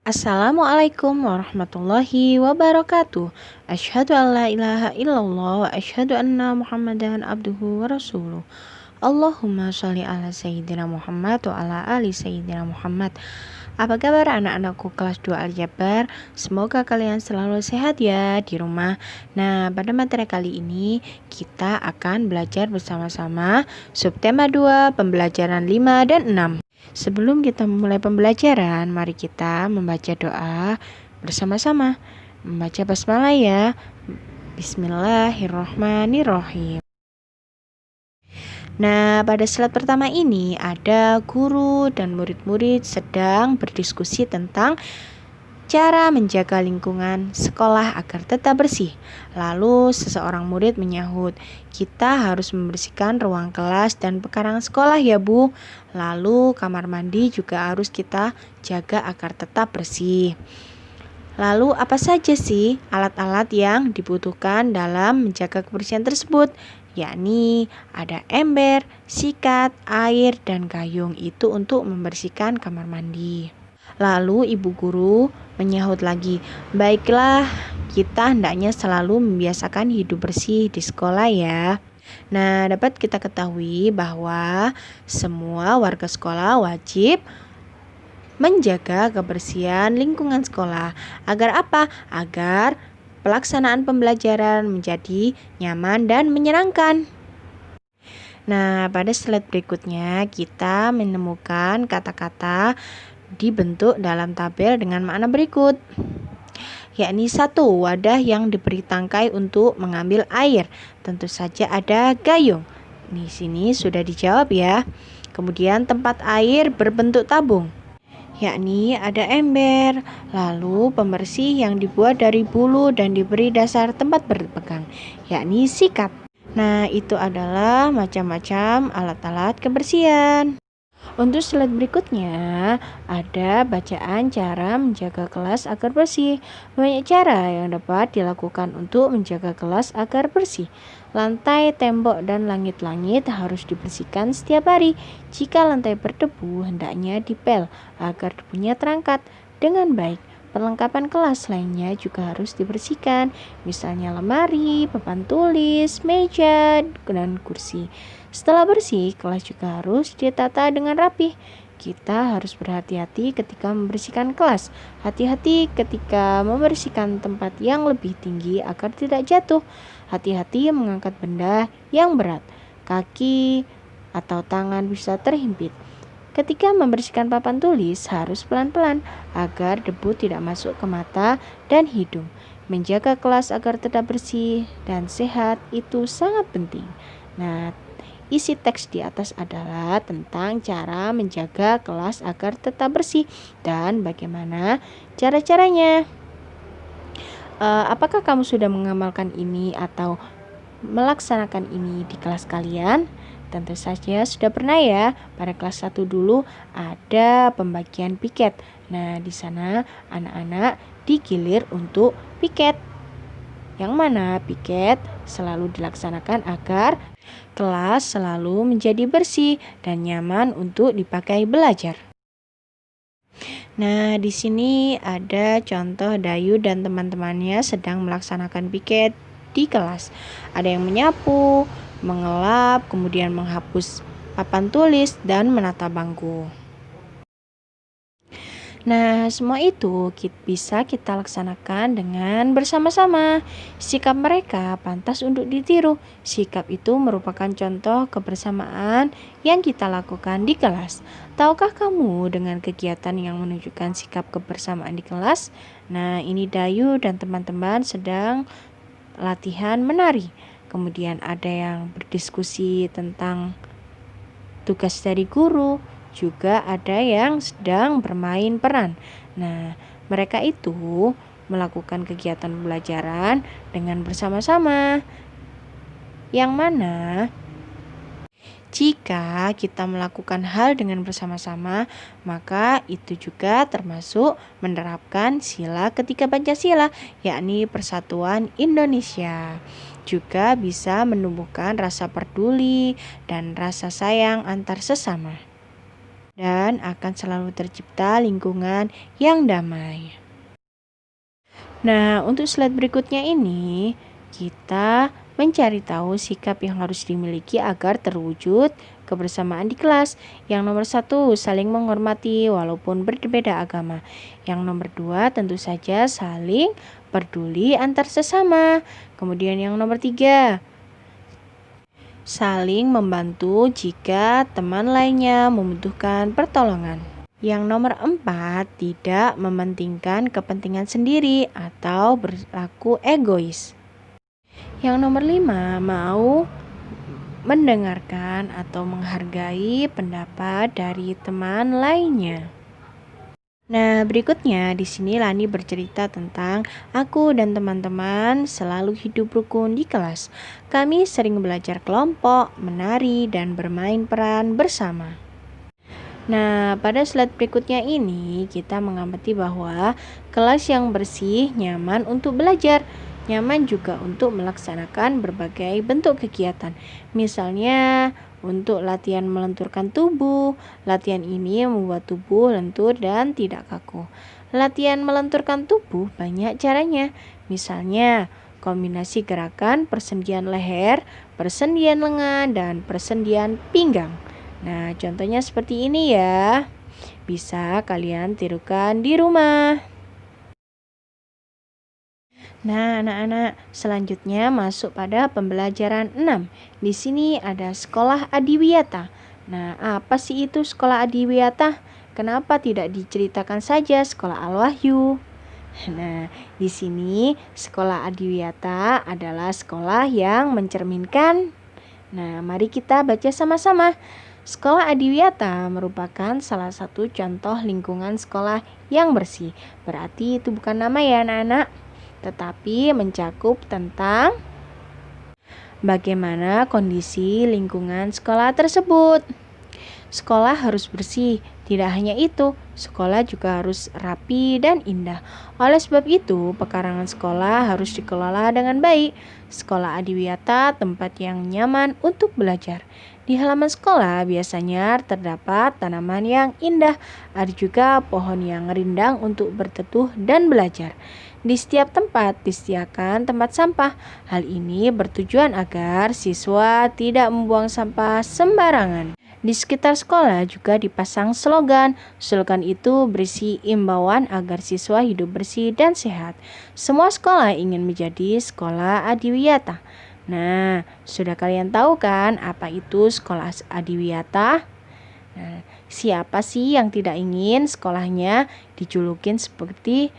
Assalamualaikum warahmatullahi wabarakatuh. Asyhadu an la ilaha illallah wa asyhadu anna Muhammadan abduhu wa rasuluh. Allahumma sholli ala sayyidina Muhammad wa ala ali sayyidina Muhammad. Apa kabar anak-anakku kelas 2 Aljabar? Semoga kalian selalu sehat ya di rumah. Nah, pada materi kali ini kita akan belajar bersama-sama subtema 2 pembelajaran 5 dan 6. Sebelum kita memulai pembelajaran, mari kita membaca doa bersama-sama. Membaca basmalah ya. Bismillahirrahmanirrahim. Nah, pada slide pertama ini ada guru dan murid-murid sedang berdiskusi tentang cara menjaga lingkungan sekolah agar tetap bersih. Lalu seseorang murid menyahut, "Kita harus membersihkan ruang kelas dan pekarangan sekolah ya Bu. Lalu kamar mandi juga harus kita jaga agar tetap bersih." Lalu apa saja sih alat-alat yang dibutuhkan dalam menjaga kebersihan tersebut? Yakni ada ember, sikat, air, dan gayung. Itu untuk membersihkan kamar mandi. Lalu ibu guru menyahut lagi, "Baiklah, kita hendaknya selalu membiasakan hidup bersih di sekolah ya." Nah, dapat kita ketahui bahwa semua warga sekolah wajib menjaga kebersihan lingkungan sekolah. Agar apa? Agar pelaksanaan pembelajaran menjadi nyaman dan menyenangkan. Nah, pada slide berikutnya kita menemukan kata-kata dibentuk dalam tabel dengan makna berikut. Yakni 1. Wadah yang diberi tangkai untuk mengambil air. Tentu saja ada gayung. Di sini sudah dijawab ya. Kemudian tempat air berbentuk tabung. Yakni ada ember, lalu pembersih yang dibuat dari bulu dan diberi dasar tempat berpegang, yakni sikat. Nah, itu adalah macam-macam alat-alat kebersihan. Untuk slide berikutnya, ada bacaan cara menjaga kelas agar bersih. Banyak cara yang dapat dilakukan untuk menjaga kelas agar bersih. Lantai, tembok, dan langit-langit harus dibersihkan setiap hari. Jika lantai berdebu, hendaknya dipel agar debunya terangkat dengan baik. Perlengkapan kelas lainnya juga harus dibersihkan, misalnya lemari, papan tulis, meja, dan kursi. Setelah bersih, kelas juga harus ditata dengan rapi. Kita harus berhati-hati ketika membersihkan kelas. Hati-hati ketika membersihkan tempat yang lebih tinggi agar tidak jatuh. Hati-hati mengangkat benda yang berat. Kaki atau tangan bisa terhimpit. Ketika membersihkan papan tulis harus pelan-pelan agar debu tidak masuk ke mata dan hidung. Menjaga kelas agar tetap bersih dan sehat itu sangat penting. Nah, isi teks di atas adalah tentang cara menjaga kelas agar tetap bersih dan bagaimana cara-caranya. Apakah kamu sudah mengamalkan ini atau melaksanakan ini di kelas kalian? Tentu saja sudah pernah ya. Pada kelas 1 dulu ada pembagian piket. Nah, di sana anak-anak digilir untuk piket. Yang mana piket selalu dilaksanakan agar kelas selalu menjadi bersih dan nyaman untuk dipakai belajar. Nah, di sini ada contoh Dayu dan teman-temannya sedang melaksanakan piket di kelas. Ada yang menyapu, mengelap, kemudian menghapus papan tulis dan menata bangku. Nah, semua itu bisa kita laksanakan dengan bersama-sama. Sikap mereka pantas untuk ditiru. Sikap itu merupakan contoh kebersamaan yang kita lakukan di kelas. Tahukah kamu dengan kegiatan yang menunjukkan sikap kebersamaan di kelas? Nah, ini Dayu dan teman-teman sedang latihan menari. Kemudian ada yang berdiskusi tentang tugas dari guru, juga ada yang sedang bermain peran. Nah, mereka itu melakukan kegiatan pembelajaran dengan bersama-sama. Yang mana jika kita melakukan hal dengan bersama-sama, maka itu juga termasuk menerapkan sila ketiga Pancasila, yakni Persatuan Indonesia. Juga bisa menumbuhkan rasa peduli dan rasa sayang antar sesama. dan akan selalu tercipta lingkungan yang damai. Nah, untuk slide berikutnya ini, kita mencari tahu sikap yang harus dimiliki agar terwujud kebersamaan di kelas. Yang nomor 1, saling menghormati walaupun berbeda agama. Yang nomor 2, tentu saja saling peduli antar sesama. Kemudian yang nomor 3, saling membantu jika teman lainnya membutuhkan pertolongan. Yang nomor 4, tidak mementingkan kepentingan sendiri atau berlaku egois. Yang nomor 5, mau mendengarkan atau menghargai pendapat dari teman lainnya. Nah, berikutnya di sini Lani bercerita tentang aku dan teman-teman selalu hidup rukun di kelas. Kami sering belajar kelompok, menari, dan bermain peran bersama. Nah, pada slide berikutnya ini kita mengamati bahwa kelas yang bersih nyaman untuk belajar, nyaman juga untuk melaksanakan berbagai bentuk kegiatan. Misalnya untuk latihan melenturkan tubuh, latihan ini membuat tubuh lentur dan tidak kaku. Latihan melenturkan tubuh banyak caranya, misalnya kombinasi gerakan persendian leher, persendian lengan, dan persendian pinggang. Nah, contohnya seperti ini ya. Bisa kalian tirukan di rumah. Nah, anak-anak, selanjutnya masuk pada pembelajaran 6. Di sini ada sekolah adiwiyata. Nah, apa sih itu sekolah adiwiyata? Kenapa tidak diceritakan saja sekolah Al-Wahyu? Nah, di sini sekolah adiwiyata adalah sekolah yang mencerminkan. Nah, mari kita baca sama-sama. Sekolah adiwiyata merupakan salah satu contoh lingkungan sekolah yang bersih. Berarti itu bukan nama ya anak-anak, tetapi mencakup tentang bagaimana kondisi lingkungan sekolah tersebut. Sekolah harus bersih, tidak hanya itu, sekolah juga harus rapi dan indah. Oleh sebab itu, pekarangan sekolah harus dikelola dengan baik. Sekolah adiwiyata tempat yang nyaman untuk belajar. Di halaman sekolah biasanya terdapat tanaman yang indah. Ada juga pohon yang rindang untuk berteduh dan belajar. Di setiap tempat disediakan tempat sampah. Hal ini bertujuan agar siswa tidak membuang sampah sembarangan. Di sekitar sekolah juga dipasang slogan. Slogan itu berisi imbauan agar siswa hidup bersih dan sehat. Semua sekolah ingin menjadi sekolah adiwiyata. Nah, sudah kalian tahu kan apa itu sekolah adiwiyata? Nah, siapa sih yang tidak ingin sekolahnya dijulukin seperti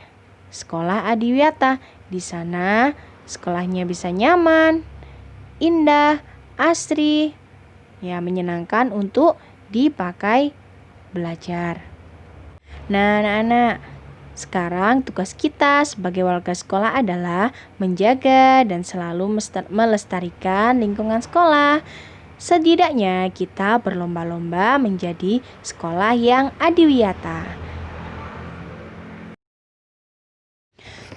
sekolah adiwiyata? Di sana sekolahnya bisa nyaman, indah, asri, ya menyenangkan untuk dipakai belajar. Nah, anak-anak, sekarang tugas kita sebagai warga sekolah adalah menjaga dan selalu melestarikan lingkungan sekolah. Setidaknya kita berlomba-lomba menjadi sekolah yang adiwiyata.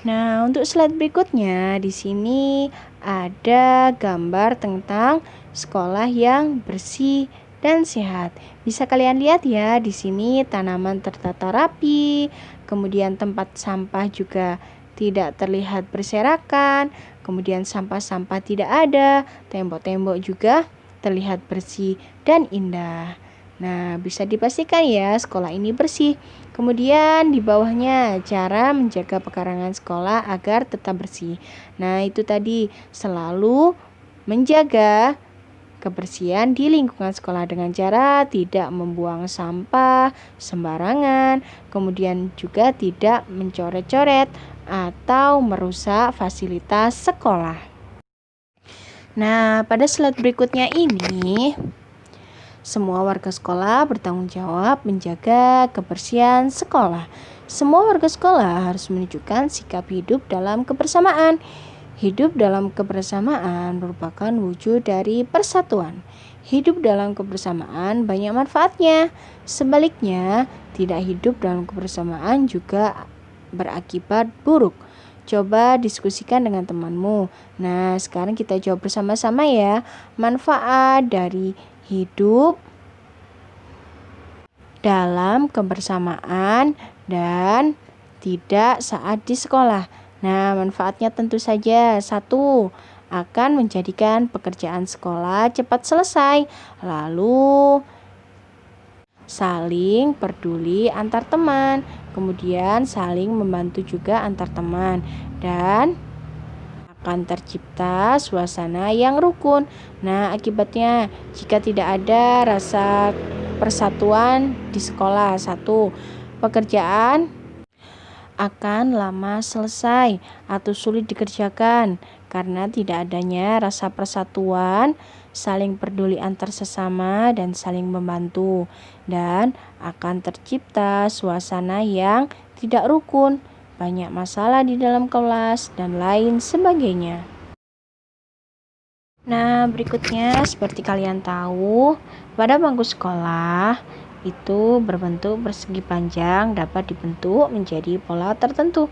Nah, untuk slide berikutnya di sini ada gambar tentang sekolah yang bersih dan sehat. Bisa kalian lihat ya, di sini tanaman tertata rapi, kemudian tempat sampah juga tidak terlihat berserakan, kemudian sampah-sampah tidak ada, tembok-tembok juga terlihat bersih dan indah. Nah, bisa dipastikan ya sekolah ini bersih. Kemudian di bawahnya cara menjaga pekarangan sekolah agar tetap bersih. Nah, itu tadi selalu menjaga kebersihan di lingkungan sekolah dengan cara tidak membuang sampah sembarangan, kemudian juga tidak mencoret-coret atau merusak fasilitas sekolah. Nah, pada slide berikutnya ini, semua warga sekolah bertanggung jawab menjaga kebersihan sekolah. Semua warga sekolah harus menunjukkan sikap hidup dalam kebersamaan. Hidup dalam kebersamaan merupakan wujud dari persatuan. Hidup dalam kebersamaan banyak manfaatnya. Sebaliknya, tidak hidup dalam kebersamaan juga berakibat buruk. Coba diskusikan dengan temanmu. Nah, sekarang kita jawab bersama-sama ya. Manfaat dari hidup dalam kebersamaan dan tidak saat di sekolah. Nah, manfaatnya tentu saja satu, akan menjadikan pekerjaan sekolah cepat selesai. Lalu saling peduli antar teman, kemudian saling membantu juga antar teman, dan akan tercipta suasana yang rukun. Nah, akibatnya jika tidak ada rasa persatuan di sekolah, satu, pekerjaan akan lama selesai atau sulit dikerjakan karena tidak adanya rasa persatuan, saling peduli antar sesama dan saling membantu, dan akan tercipta suasana yang tidak rukun, banyak masalah di dalam kelas dan lain sebagainya. Nah, berikutnya seperti kalian tahu, pada bangku sekolah itu berbentuk persegi panjang dapat dibentuk menjadi pola tertentu.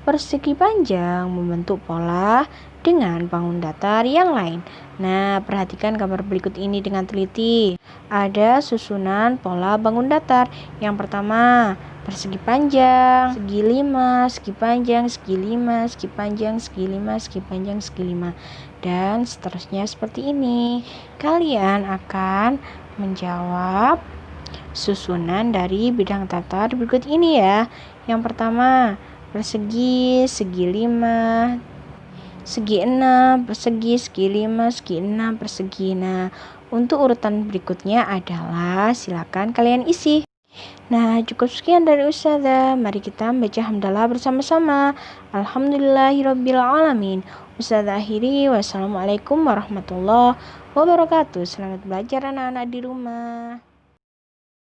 Persegi panjang membentuk pola dengan bangun datar yang lain. Nah, perhatikan gambar berikut ini dengan teliti. Ada susunan pola bangun datar. Yang pertama, persegi panjang, segi 5, segi panjang, segi 5, segi panjang, segi 5, segi panjang, segi 5. Dan seterusnya seperti ini. Kalian akan menjawab susunan dari bidang datar berikut ini ya. Yang pertama, persegi, segi 5, segi 6, persegi, segi 5, segi 6, persegi. Nah, untuk urutan berikutnya adalah silakan kalian isi. Nah, cukup sekian dari Ustazah. Mari kita membaca hamdalah bersama-sama. Alhamdulillahirabbil alamin. Ustazah akhiri, wassalamualaikum warahmatullahi wabarakatuh. Selamat belajar anak-anak di rumah.